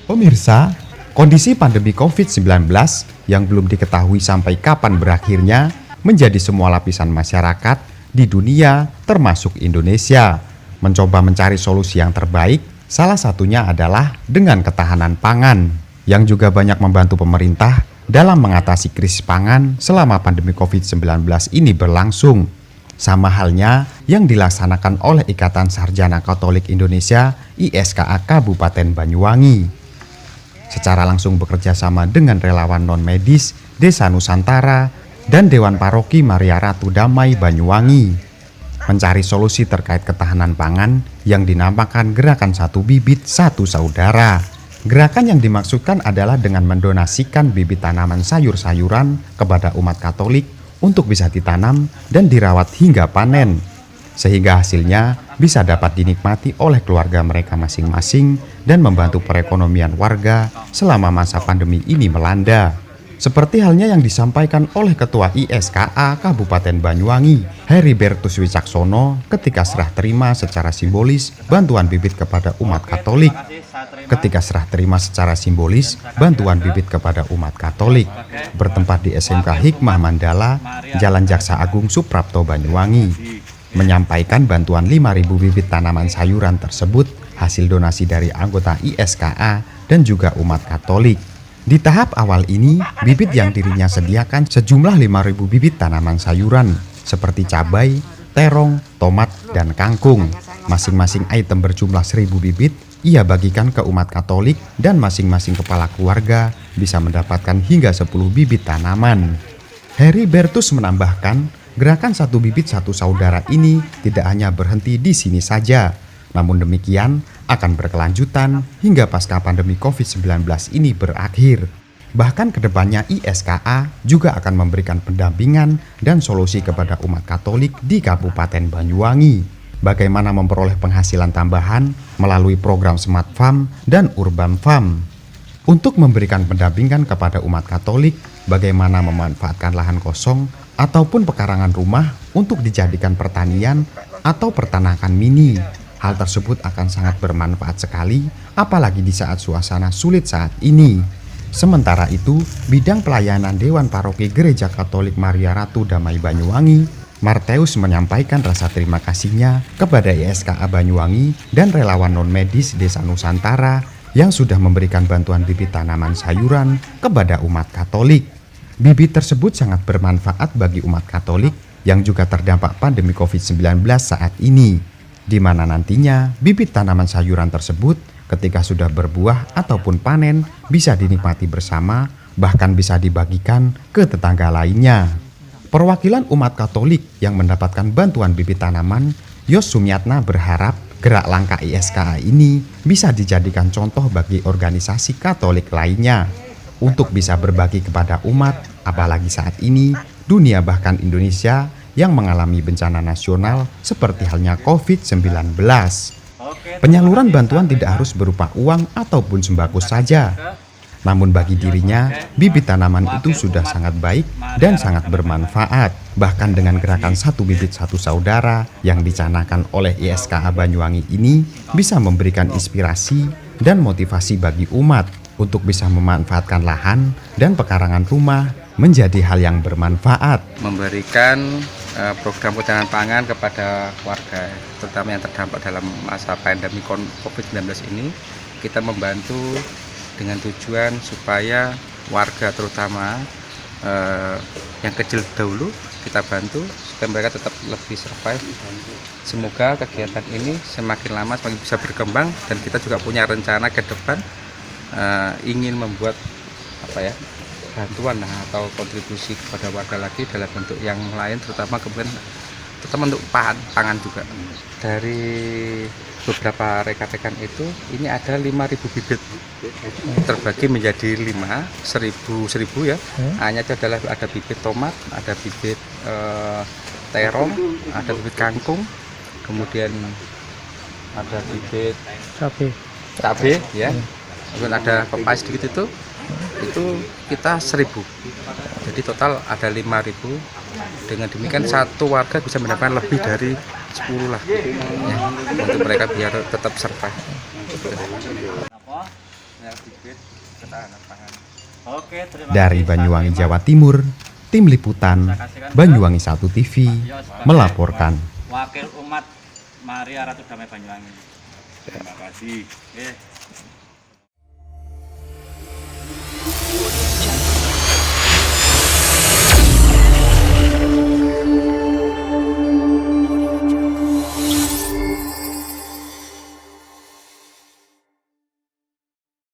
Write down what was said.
Pemirsa, kondisi pandemi COVID-19 yang belum diketahui sampai kapan berakhirnya menjadi semua lapisan masyarakat di dunia termasuk Indonesia mencoba mencari solusi yang terbaik, salah satunya adalah dengan ketahanan pangan yang juga banyak membantu pemerintah dalam mengatasi krisis pangan selama pandemi COVID-19 ini berlangsung. Sama halnya yang dilaksanakan oleh Ikatan Sarjana Katolik Indonesia ISKA Kabupaten Banyuwangi. Secara langsung bekerja sama dengan relawan non-medis Desa Nusantara dan Dewan Paroki Maria Ratu Damai Banyuwangi mencari solusi terkait ketahanan pangan yang dinamakan Gerakan Satu Bibit Satu Saudara. Gerakan yang dimaksudkan adalah dengan mendonasikan bibit tanaman sayur-sayuran kepada umat Katolik untuk bisa ditanam dan dirawat hingga panen, sehingga hasilnya bisa dapat dinikmati oleh keluarga mereka masing-masing dan membantu perekonomian warga selama masa pandemi ini melanda. Seperti halnya yang disampaikan oleh Ketua ISKA Kabupaten Banyuwangi, Heribertus Wicaksono, ketika serah terima secara simbolis bantuan bibit kepada umat Katolik. Bantuan bibit kepada umat Katolik bertempat di SMK Hikmah Mandala, Jalan Jaksa Agung Suprapto Banyuwangi, menyampaikan bantuan 5.000 bibit tanaman sayuran tersebut hasil donasi dari anggota ISKA dan juga umat Katolik. Di tahap awal ini, bibit yang dirinya sediakan sejumlah 5.000 bibit tanaman sayuran seperti cabai, terong, tomat, dan kangkung. Masing-masing item berjumlah 1.000 bibit ia bagikan ke umat Katolik dan masing-masing kepala keluarga bisa mendapatkan hingga 10 bibit tanaman. Heribertus menambahkan, Gerakan Satu Bibit Satu Saudara ini tidak hanya berhenti di sini saja, namun demikian akan berkelanjutan hingga pasca pandemi COVID-19 ini berakhir. Bahkan kedepannya ISKA juga akan memberikan pendampingan dan solusi kepada umat Katolik di Kabupaten Banyuwangi. Bagaimana memperoleh penghasilan tambahan melalui program Smart Farm dan Urban Farm. Untuk memberikan pendampingan kepada umat Katolik, bagaimana memanfaatkan lahan kosong ataupun pekarangan rumah untuk dijadikan pertanian atau peternakan mini. Hal tersebut akan sangat bermanfaat sekali, apalagi di saat suasana sulit saat ini. Sementara itu, bidang pelayanan Dewan Paroki Gereja Katolik Maria Ratu Damai Banyuwangi, Marteus menyampaikan rasa terima kasihnya kepada ISKA Banyuwangi dan relawan non-medis Desa Nusantara yang sudah memberikan bantuan bibit tanaman sayuran kepada umat Katolik. Bibit tersebut sangat bermanfaat bagi umat Katolik yang juga terdampak pandemi COVID-19 saat ini, di mana nantinya bibit tanaman sayuran tersebut ketika sudah berbuah ataupun panen bisa dinikmati bersama, bahkan bisa dibagikan ke tetangga lainnya. Perwakilan umat Katolik yang mendapatkan bantuan bibit tanaman, Yos Sumiatna berharap gerak langkah ISKA ini bisa dijadikan contoh bagi organisasi Katolik lainnya untuk bisa berbagi kepada umat, apalagi saat ini dunia bahkan Indonesia yang mengalami bencana nasional seperti halnya COVID-19. Penyaluran bantuan tidak harus berupa uang ataupun sembako saja. Namun bagi dirinya, bibit tanaman itu sudah sangat baik dan sangat bermanfaat. Bahkan dengan gerakan Satu Bibit Satu Saudara yang dicanangkan oleh ISKA Banyuwangi ini bisa memberikan inspirasi dan motivasi bagi umat untuk bisa memanfaatkan lahan dan pekarangan rumah menjadi hal yang bermanfaat. Memberikan program ketahanan pangan kepada warga, terutama yang terdampak dalam masa pandemi COVID-19 ini, kita membantu dengan tujuan supaya warga terutama yang kecil dahulu kita bantu supaya mereka tetap lebih survive. Semoga kegiatan ini semakin lama semakin bisa berkembang dan kita juga punya rencana ke depan ingin membuat bantuan atau kontribusi kepada warga lagi dalam bentuk yang lain, terutama untuk pangan juga. Dari beberapa rekan-rekan itu, ini ada 5.000 bibit terbagi menjadi 1.000 ya. Hanya itu adalah ada bibit tomat, ada bibit terong, ada bibit kangkung, kemudian ada bibit cabai ya. Kemudian ada pepaya sedikit itu kita 1.000. Jadi total ada 5.000. Dengan demikian satu warga bisa mendapatkan lebih dari 10 lah ya, untuk mereka biar tetap survive. yang bibit ketahanan pangan. Oke, terima Dari kasih. Banyuwangi, Sampai Jawa Timur, tim liputan Banyuwangi 1 TV melaporkan. Wakil umat Maria Ratu Damai Banyuwangi. Terima kasih. Oke.